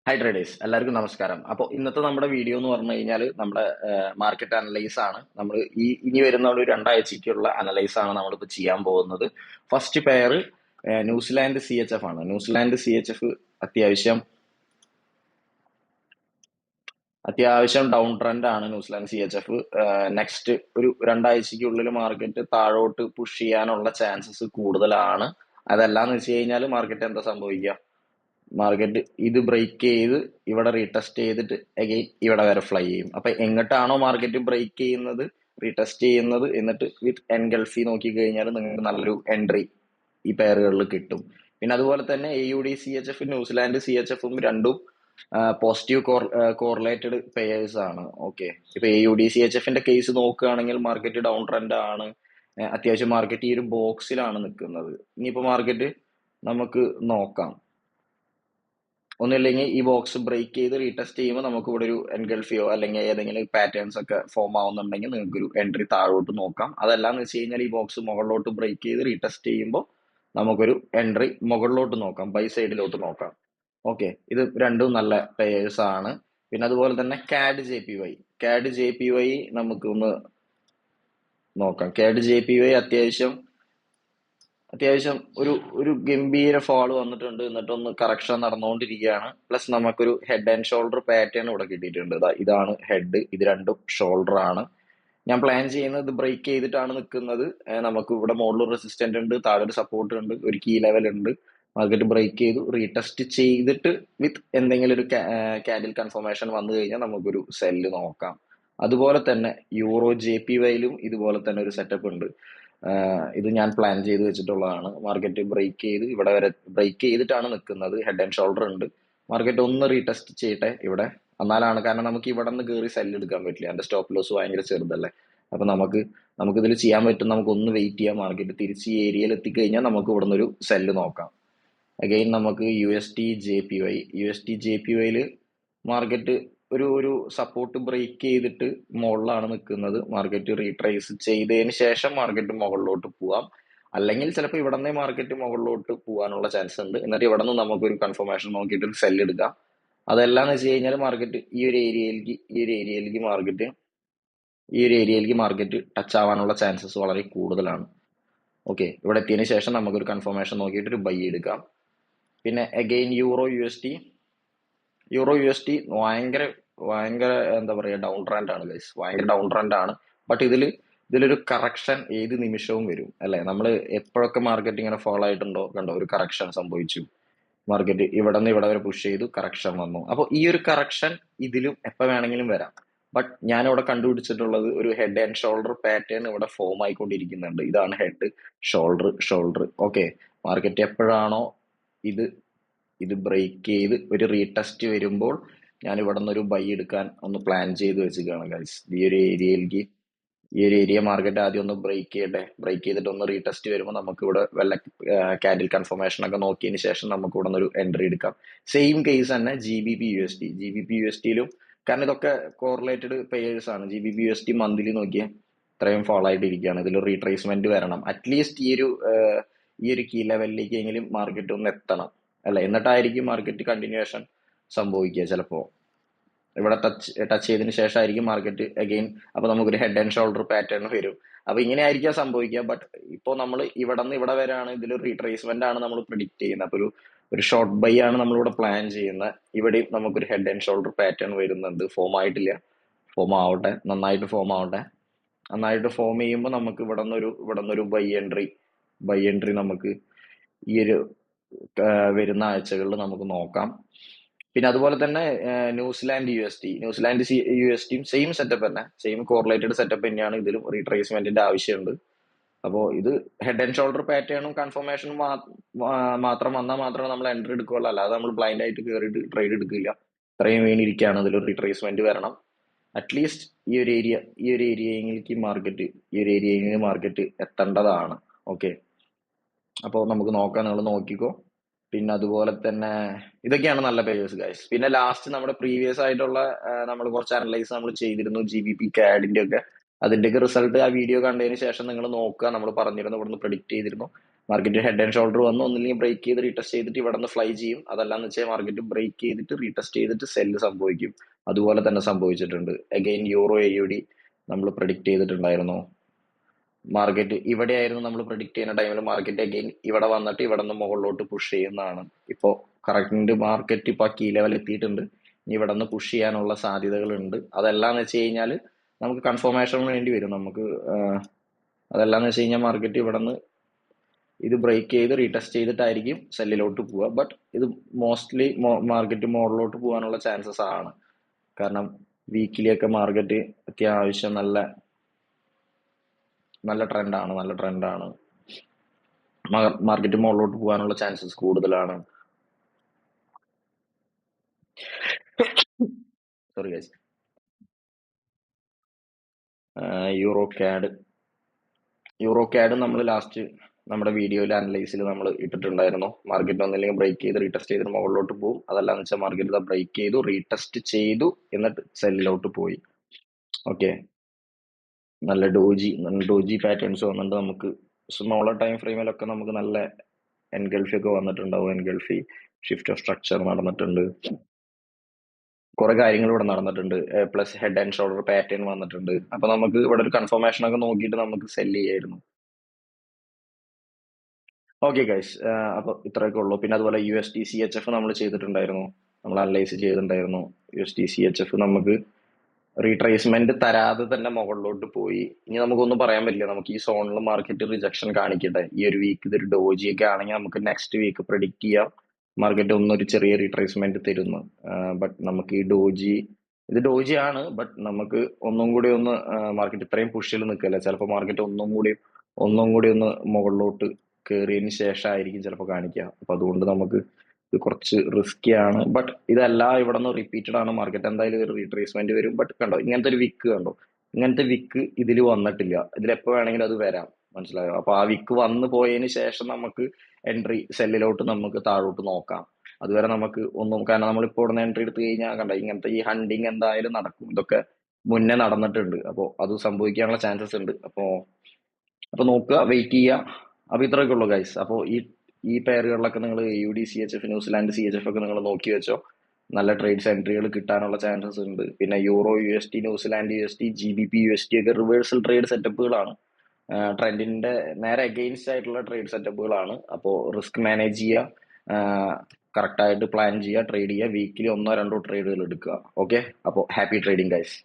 Hi traders, എല്ലാവർക്കും നമസ്കാരം. അപ്പോൾ ഇന്നത്തെ നമ്മുടെ വീഡിയോ എന്ന് പറഞ്ഞു കഴിഞ്ഞാൽ നമ്മുടെ മാർക്കറ്റ് അനലൈസ് ആണ്. നമ്മൾ ഇനി വരുന്ന ഒരു രണ്ടാഴ്ചയ്ക്കുള്ള അനലൈസ് ആണ് നമ്മളിപ്പോൾ ചെയ്യാൻ പോകുന്നത്. ഫസ്റ്റ് പെയർ ന്യൂസിലാൻഡ് CHF ആണ്. ന്യൂസിലാൻഡ് CHF അത്യാവശ്യം ഡൗൺ ട്രെൻഡ് ആണ്. ന്യൂസിലാൻഡ് CHF നെക്സ്റ്റ് ഒരു രണ്ടാഴ്ചയ്ക്കുള്ളിൽ മാർക്കറ്റ് താഴോട്ട് പുഷ് ചെയ്യാനുള്ള ചാൻസസ് കൂടുതലാണ്. അതല്ലാന്ന് വെച്ച് കഴിഞ്ഞാൽ മാർക്കറ്റ് എന്താ സംഭവിക്കുക? മാർക്കറ്റ് ഇത് ബ്രേക്ക് ചെയ്ത് ഇവിടെ റീടെസ്റ്റ് ചെയ്തിട്ട് അഗൈൻ ഇവിടെ വരെ ഫ്ലൈ ചെയ്യും. അപ്പൊ എങ്ങോട്ടാണോ മാർക്കറ്റ് ബ്രേക്ക് ചെയ്യുന്നത്, റീടെസ്റ്റ് ചെയ്യുന്നത്, എന്നിട്ട് വിത്ത് എൻഗൾഫി നോക്കി കഴിഞ്ഞാൽ നിങ്ങൾക്ക് നല്ലൊരു എൻട്രി ഈ പെയറുകളിൽ കിട്ടും. പിന്നെ അതുപോലെ തന്നെ AUD CHF ന്യൂസിലാൻഡ് CHF രണ്ടും പോസിറ്റീവ് കോറിലേറ്റഡ് പെയേഴ്സ് ആണ്. ഓക്കെ, ഇപ്പൊ AUD CHF കേസ് നോക്കുകയാണെങ്കിൽ മാർക്കറ്റ് ഡൗൺ ട്രെൻഡ് ആണ്. അത്യാവശ്യം മാർക്കറ്റ് ഈ ഒരു ബോക്സിലാണ് നിൽക്കുന്നത്. ഇനിയിപ്പോ മാർക്കറ്റ് നമുക്ക് നോക്കാം. ഒന്നുമില്ലെങ്കിൽ ഈ ബോക്സ് ബ്രേക്ക് ചെയ്ത് റീടെസ്റ്റ് ചെയ്യുമ്പോൾ നമുക്ക് ഇവിടെ ഒരു എൻഗൾഫിയോ അല്ലെങ്കിൽ ഏതെങ്കിലും പാറ്റേൺസ് ഒക്കെ ഫോം ആവുന്നുണ്ടെങ്കിൽ നിങ്ങൾക്ക് ഒരു എൻട്രി താഴോട്ട് നോക്കാം. അതല്ലാന്ന് വെച്ച് കഴിഞ്ഞാൽ ഈ ബോക്സ് മുകളിലോട്ട് ബ്രേക്ക് ചെയ്ത് റീടെസ്റ്റ് ചെയ്യുമ്പോൾ നമുക്കൊരു എൻട്രി മുകളിലോട്ട് നോക്കാം, ബൈ സൈഡിലോട്ട് നോക്കാം. ഓക്കെ, ഇത് രണ്ടും നല്ല പെയേഴ്സ് ആണ്. പിന്നെ അതുപോലെ തന്നെ CAD JPY നമുക്ക് ഒന്ന് നോക്കാം. CAD JPY അത്യാവശ്യം ഒരു ഗംഭീര ഫാൾ വന്നിട്ടുണ്ട്, എന്നിട്ടൊന്ന് കറക്ഷൻ നടന്നുകൊണ്ടിരിക്കുകയാണ്. പ്ലസ് നമുക്കൊരു ഹെഡ് ആൻഡ് ഷോൾഡർ പാറ്റേൺ ഇവിടെ കിട്ടിയിട്ടുണ്ട്. ഇതാണ് ഹെഡ്, ഇത് രണ്ടും ഷോൾഡർ ആണ്. ഞാൻ പ്ലാൻ ചെയ്യുന്നത് ഇത് ബ്രേക്ക് ചെയ്തിട്ടാണ് നിൽക്കുന്നത്. നമുക്ക് ഇവിടെ മുകളിൽ റെസിസ്റ്റന്റ് ഉണ്ട്, താഴെ ഒരു സപ്പോർട്ട് ഉണ്ട്, ഒരു കീ ലെവൽ ഉണ്ട്. മാർക്കറ്റ് ബ്രേക്ക് ചെയ്തു റീടെസ്റ്റ് ചെയ്തിട്ട് വിത്ത് എന്തെങ്കിലും ഒരു ക്യാൻഡിൽ കൺഫർമേഷൻ വന്നു കഴിഞ്ഞാൽ നമുക്കൊരു സെല്ല് നോക്കാം. അതുപോലെ തന്നെ യൂറോ JPY ഇതുപോലെ തന്നെ ഒരു സെറ്റപ്പ് ഉണ്ട്. ഇത് ഞാൻ പ്ലാൻ ചെയ്ത് വെച്ചിട്ടുള്ളതാണ്. മാർക്കറ്റ് ബ്രേക്ക് ചെയ്ത് ഇവിടെ വരെ ബ്രേക്ക് ചെയ്തിട്ടാണ് നിൽക്കുന്നത്. ഹെഡ് ആൻഡ് ഷോൾഡർ ഉണ്ട്. മാർക്കറ്റ് ഒന്ന് റീടെസ്റ്റ് ചെയ്യട്ടെ ഇവിടെ, എന്നാലാണ്. കാരണം നമുക്ക് ഇവിടെ നിന്ന് കയറി സെല്ല് എടുക്കാൻ പറ്റില്ല, എന്റെ സ്റ്റോപ്പ് ലോസ് ഭയങ്കര ചെറുതല്ലേ. അപ്പൊ നമുക്കിതിൽ ചെയ്യാൻ പറ്റും, നമുക്ക് ഒന്ന് വെയിറ്റ് ചെയ്യാം. മാർക്കറ്റ് തിരിച്ച് ഈ ഏരിയയിൽ എത്തിക്കഴിഞ്ഞാൽ നമുക്ക് ഇവിടെ നിന്നൊരു സെല്ല് നോക്കാം. അഗൈൻ നമുക്ക് USD JPY മാർക്കറ്റ് ഒരു സപ്പോർട്ട് ബ്രേക്ക് ചെയ്തിട്ട് മുകളിലാണ് നിൽക്കുന്നത്. മാർക്കറ്റ് റീട്രേസ് ചെയ്തതിന് ശേഷം മാർക്കറ്റ് മുകളിലോട്ട് പോവാം. അല്ലെങ്കിൽ ചിലപ്പോൾ ഇവിടെ നിന്ന് മാർക്കറ്റ് മുകളിലോട്ട് പോകാനുള്ള ചാൻസ് ഉണ്ട്. എന്നിട്ട് ഇവിടെ നിന്ന് നമുക്കൊരു കൺഫർമേഷൻ നോക്കിയിട്ട് ഒരു സെല്ല് എടുക്കാം. അതെല്ലാന്ന് വെച്ച് കഴിഞ്ഞാൽ മാർക്കറ്റ് ഈ ഒരു ഏരിയയിലേക്ക് മാർക്കറ്റ് ടച്ച് ആവാനുള്ള ചാൻസസ് വളരെ കൂടുതലാണ്. ഓക്കെ, ഇവിടെ എത്തിയതിനു ശേഷം നമുക്കൊരു കൺഫർമേഷൻ നോക്കിയിട്ട് ഒരു ബൈ എടുക്കാം. പിന്നെ again euro U S T ഭയങ്കര എന്താ പറയുക, ഡൗൺ ട്രെൻഡ് ആണ് ഗൈസ്, ഭയങ്കര ഡൗൺ ട്രെൻഡ് ആണ്. ബട്ട് ഇതിലൊരു കറക്ഷൻ ഏത് നിമിഷവും വരും അല്ലെ. നമ്മൾ എപ്പോഴൊക്കെ മാർക്കറ്റ് ഇങ്ങനെ ഫോളോ ആയിട്ടുണ്ടോ, കണ്ടോ, ഒരു കറക്ഷൻ സംഭവിച്ചു. മാർക്കറ്റ് ഇവിടെ നിന്ന് ഇവിടെ വരെ പുഷ് ചെയ്തു, കറക്ഷൻ വന്നു. അപ്പോൾ ഈ ഒരു കറക്ഷൻ ഇതിലും എപ്പോൾ വേണമെങ്കിലും വരാം. ബട്ട് ഞാൻ ഇവിടെ കണ്ടുപിടിച്ചിട്ടുള്ളത് ഒരു ഹെഡ് ആൻഡ് ഷോൾഡർ പാറ്റേൺ ഇവിടെ ഫോം ആയിക്കൊണ്ടിരിക്കുന്നുണ്ട്. ഇതാണ് ഹെഡ്, ഷോൾഡർ. ഓക്കെ, മാർക്കറ്റ് എപ്പോഴാണോ ഇത് ബ്രേക്ക് ചെയ്ത് ഒരു റീടെസ്റ്റ് വരുമ്പോൾ ഞാൻ ഇവിടെ നിന്ന് ഒരു ബൈ എടുക്കാൻ ഒന്ന് പ്ലാൻ ചെയ്ത് വെച്ചിരിക്കുകയാണ് ഗൈസ്. ഈ ഒരു ഏരിയ മാർക്കറ്റ് ആദ്യം ഒന്ന് ബ്രേക്ക് ചെയ്തിട്ട് ഒന്ന് റീടെസ്റ്റ് വരുമ്പോൾ നമുക്ക് ഇവിടെ വല്ല ക്യാൻഡിൽ കൺഫർമേഷൻ ഒക്കെ നോക്കിയതിന് ശേഷം നമുക്ക് ഇവിടെ നിന്ന് ഒരു എൻട്രി എടുക്കാം. സെയിം കേസ് തന്നെ GBP USD കാരണം ഇതൊക്കെ കോറിലേറ്റഡ് പെയേഴ്സ് ആണ്. GBP USD മന്ത്ലി നോക്കിയാൽ ഇത്രയും ഫോൾ ആയിട്ടിരിക്കുകയാണ്. ഇതിൽ റീട്രേസ്മെന്റ് വരണം. അറ്റ്ലീസ്റ്റ് ഈ ഒരു കീ ലെവലിലേക്ക് എങ്കിലും മാർക്കറ്റ് ഒന്ന് എത്തണം അല്ലെ, എന്നിട്ടായിരിക്കും മാർക്കറ്റ് കണ്ടിന്യൂവേഷൻ സംഭവിക്കുക. ചിലപ്പോ ഇവിടെ ടച്ച് ചെയ്തതിന് ശേഷമായിരിക്കും മാർക്കറ്റ് അഗെയിൻ. അപ്പൊ നമുക്കൊരു ഹെഡ് ആൻഡ് ഷോൾഡർ പാറ്റേൺ വരും. അപ്പൊ ഇങ്ങനെ ആയിരിക്കാം സംഭവിക്കുക. ബട്ട് ഇപ്പോൾ നമ്മൾ ഇവിടെ നിന്ന് ഇവിടെ വരെയാണ്, ഇതിൽ റീട്രേസ്മെന്റ് ആണ് നമ്മൾ പ്രിഡിക്ട് ചെയ്യുന്നത്. അപ്പൊ ഒരു ഷോർട്ട് ബൈ ആണ് നമ്മളിവിടെ പ്ലാൻ ചെയ്യുന്നത്. ഇവിടെയും നമുക്കൊരു ഹെഡ് ആൻഡ് ഷോൾഡർ പാറ്റേൺ വരുന്നുണ്ട്. ഫോം ആയിട്ടില്ല, ഫോം ആവട്ടെ, നന്നായിട്ട് ഫോം ആവട്ടെ. നന്നായിട്ട് ഫോം ചെയ്യുമ്പോൾ നമുക്ക് ഇവിടെ നിന്നൊരു ബൈ എൻട്രി നമുക്ക് ഈ ഒരു വരുന്ന ആഴ്ചകളിൽ നമുക്ക് നോക്കാം. പിന്നെ അതുപോലെ തന്നെ ന്യൂസിലാൻഡ് യു എസ് ടിയും സെയിം സെറ്റപ്പ് തന്നെ, സെയിം കോറിലേറ്റഡ് സെറ്റപ്പ് തന്നെയാണ്. ഇതിലും റീട്രേസ്മെന്റിന്റെ ആവശ്യമുണ്ട്. അപ്പോൾ ഇത് ഹെഡ് ആൻഡ് ഷോൾഡർ പാറ്റേണും കൺഫർമേഷനും മാത്രം വന്നാൽ മാത്രമേ നമ്മൾ എൻട്രി എടുക്കുകയുള്ളൂ. അല്ലാതെ നമ്മൾ ബ്ലൈൻഡ് ആയിട്ട് കയറിയിട്ട് ട്രേഡ് എടുക്കില്ല. ഇത്രയും വീണിരിക്കുകയാണ്, ഇതിൽ റീട്രേസ്മെന്റ് വരണം. അറ്റ്ലീസ്റ്റ് ഈ ഒരു ഏരിയയിലേക്ക് മാർക്കറ്റ് എത്തേണ്ടതാണ്. ഓക്കെ, അപ്പോൾ നമുക്ക് നോക്കാം, നിങ്ങൾ നോക്കിക്കോ. പിന്നെ അതുപോലെ തന്നെ ഇതൊക്കെയാണ് നല്ല പേഴ്സ് ഗൈസ്. പിന്നെ ലാസ്റ്റ് നമ്മുടെ പ്രീവിയസ് ആയിട്ടുള്ള നമ്മൾ കുറച്ച് അനലൈസ് നമ്മൾ ചെയ്തിരുന്നു, GBP CAD അതിന്റെയൊക്കെ റിസൾട്ട് ആ വീഡിയോ കണ്ടതിന് ശേഷം നിങ്ങൾ നോക്കുക. നമ്മൾ പറഞ്ഞിരുന്നു, ഇവിടുന്ന് പ്രെഡിക്റ്റ് ചെയ്തിരുന്നു. മാർക്കറ്റ് ഹെഡ് ആൻഡ് ഷോൾഡർ വന്ന് ഒന്നില്ലെങ്കിൽ ബ്രേക്ക് ചെയ്ത് റീടെസ്റ്റ് ചെയ്തിട്ട് ഇവിടെ നിന്ന് ഫ്ലൈ ചെയ്യും. അതല്ലാന്ന് വെച്ചാൽ മാർക്കറ്റ് ബ്രേക്ക് ചെയ്തിട്ട് റീടെസ്റ്റ് ചെയ്തിട്ട് സെല്ല് സംഭവിക്കും. അതുപോലെ തന്നെ സംഭവിച്ചിട്ടുണ്ട്. അഗൈൻ യൂറോ AUD നമ്മൾ പ്രഡിക്റ്റ് ചെയ്തിട്ടുണ്ടായിരുന്നു. മാർക്കറ്റ് ഇവിടെയായിരുന്നു നമ്മൾ പ്രഡിക്റ്റ് ചെയ്യുന്ന ടൈമിൽ മാർക്കറ്റ് അഗൈൻ ഇവിടെ വന്നിട്ട് ഇവിടെ നിന്ന് മുകളിലോട്ട് പുഷ് ചെയ്യുന്നതാണ്. ഇപ്പോൾ കറക്റ്റ് മാർക്കറ്റ് ഇപ്പോൾ കീ ലെവൽ എത്തിയിട്ടുണ്ട്. ഇനി ഇവിടെ നിന്ന് പുഷ് ചെയ്യാനുള്ള സാധ്യതകളുണ്ട്. അതെല്ലാന്ന് വെച്ച് കഴിഞ്ഞാൽ നമുക്ക് കൺഫർമേഷൻ വേണ്ടി വരും. നമുക്ക് അതെല്ലാന്ന് വെച്ച് കഴിഞ്ഞാൽ മാർക്കറ്റ് ഇവിടെ നിന്ന് ഇത് ബ്രേക്ക് ചെയ്ത് റീടെസ്റ്റ് ചെയ്തിട്ടായിരിക്കും സെല്ലിലോട്ട് പോവുക. ബട്ട് ഇത് മോസ്റ്റ്ലി മാർക്കറ്റ് മുകളിലോട്ട് പോകാനുള്ള ചാൻസസ് ആണ്. കാരണം വീക്കിലിയൊക്കെ മാർക്കറ്റ് അത്യാവശ്യം നല്ല ട്രെൻഡാണ്. മാർക്കറ്റ് മുകളിലോട്ട് പോകാനുള്ള ചാൻസസ് കൂടുതലാണ്. Sorry guys. യൂറോ കാഡ് നമ്മൾ ലാസ്റ്റ് നമ്മുടെ വീഡിയോയിൽ അനലൈസിൽ നമ്മൾ ഇട്ടിട്ടുണ്ടായിരുന്നു. മാർക്കറ്റ് ഒന്നില്ലെങ്കിൽ ബ്രേക്ക് ചെയ്ത് റീടെസ്റ്റ് ചെയ്തിട്ട് മുകളിലോട്ട് പോകും. അതല്ലാന്ന് വെച്ചാൽ മാർക്കറ്റ് ബ്രേക്ക് ചെയ്തു റീടെസ്റ്റ് ചെയ്തു എന്നിട്ട് സെല്ലിലോട്ട് പോയി. ഓക്കെ, നല്ല ഡോജി പാറ്റേൺസ് വന്നിട്ട് നമുക്ക് സ്മോളർ ടൈം ഫ്രെയിമിലൊക്കെ നമുക്ക് നല്ല എൻഗൾഫി ഒക്കെ വന്നിട്ടുണ്ടാവും. എൻഗൾഫി ഷിഫ്റ്റ് ഓഫ് സ്ട്രക്ചർ നടന്നിട്ടുണ്ട്. കുറെ കാര്യങ്ങൾ ഇവിടെ നടന്നിട്ടുണ്ട്. Plus head and shoulder pattern വന്നിട്ടുണ്ട്. അപ്പൊ നമുക്ക് ഇവിടെ ഒരു കൺഫർമേഷൻ ഒക്കെ നോക്കിയിട്ട് നമുക്ക് സെല് ചെയ്യായിരുന്നു. ഓക്കെ ഗൈസ്, അപ്പൊ ഇത്രയൊക്കെ ഉള്ളൂ. പിന്നെ അതുപോലെ USD CHF നമ്മൾ ചെയ്തിട്ടുണ്ടായിരുന്നു, നമ്മൾ അനലൈസ് ചെയ്തിട്ടുണ്ടായിരുന്നു. USD CHF നമുക്ക് റീട്രേസ്മെന്റ് തരാതെ തന്നെ മുകളിലോട്ട് പോയി. ഇനി നമുക്കൊന്നും പറയാൻ പറ്റില്ല. നമുക്ക് ഈ സോണിൽ മാർക്കറ്റ് റിജക്ഷൻ കാണിക്കട്ടെ. ഈ ഒരു വീക്ക് ഇതൊരു ഡോജിയൊക്കെ ആണെങ്കിൽ നമുക്ക് നെക്സ്റ്റ് വീക്ക് പ്രിഡിക്റ്റ് ചെയ്യാം മാർക്കറ്റ് ഒന്നൊരു ചെറിയ റീട്രേസ്മെന്റ് തരുന്നു. ബട്ട് നമുക്ക് ഈ ഇത് ഡോജി ആണ്. ബട്ട് നമുക്ക് ഒന്നും കൂടി ഒന്ന് മാർക്കറ്റ് ഇത്രയും പുഷിൽ നിൽക്കല്ല. ചിലപ്പോൾ മാർക്കറ്റ് ഒന്നും കൂടി ഒന്ന് മുകളിലോട്ട് കയറിയതിന് ശേഷമായിരിക്കും ചിലപ്പോൾ കാണിക്കുക. അപ്പൊ അതുകൊണ്ട് നമുക്ക് ഇത് കുറച്ച് റിസ്കി ആണ്. ബട്ട് ഇതെല്ലാം ഇവിടെ നിന്ന് റിപ്പീറ്റഡ് ആണ്. മാർക്കറ്റ് എന്തായാലും ഒരു റീട്രേസ്മെന്റ് വരും. ബട്ട് കണ്ടോ, ഇങ്ങനത്തെ ഒരു വിക്ക് കണ്ടോ, ഇങ്ങനത്തെ വിക്ക് ഇതിൽ വന്നിട്ടില്ല. ഇതിലെപ്പോ വേണമെങ്കിലും അത് വരാം, മനസ്സിലായോ? അപ്പൊ ആ വിക്ക് വന്നു പോയതിന് ശേഷം നമുക്ക് എൻട്രി സെല്ലിലോട്ട് നമുക്ക് താഴോട്ട് നോക്കാം. അതുവരെ നമുക്ക് ഒന്നും, കാരണം നമ്മളിപ്പോൾ ഇവിടെ നിന്ന് എൻട്രി എടുത്തു കഴിഞ്ഞാൽ കണ്ട ഇങ്ങനത്തെ ഈ ഹണ്ടിങ് എന്തായാലും നടക്കും. ഇതൊക്കെ മുന്നേ നടന്നിട്ടുണ്ട്. അപ്പോൾ അത് സംഭവിക്കാനുള്ള ചാൻസസ് ഉണ്ട്. അപ്പൊ നോക്കുക, വെയിറ്റ് ചെയ്യുക. അപ്പൊ ഇത്രയൊക്കെ ഉള്ളൂ ഗൈസ്. അപ്പോൾ ഈ പെയറുകളിലൊക്കെ നിങ്ങൾ USD CHF ന്യൂസിലാൻഡ് CHF ഒക്കെ നിങ്ങൾ നോക്കി വെച്ചോ. നല്ല ട്രേഡ്സ് എൻട്രികൾ കിട്ടാനുള്ള ചാൻസസ് ഉണ്ട്. പിന്നെ euro USD, New Zealand USD, GBP USD ഒക്കെ റിവേഴ്സൽ ട്രേഡ് സെറ്റപ്പുകളാണ്. ട്രെൻഡിന്റെ നേരെ അഗെയിൻസ്റ്റ് ആയിട്ടുള്ള ട്രേഡ് സെറ്റപ്പുകളാണ്. അപ്പോൾ റിസ്ക് മാനേജ് ചെയ്യുക, കറക്റ്റ് ആയിട്ട് പ്ലാൻ ചെയ്യുക, ട്രേഡ് ചെയ്യുക. വീക്കിലി 1-2 ട്രേഡുകൾ എടുക്കുക. ഓക്കെ, അപ്പോൾ ഹാപ്പി ട്രേഡിംഗ് ഗൈസ്.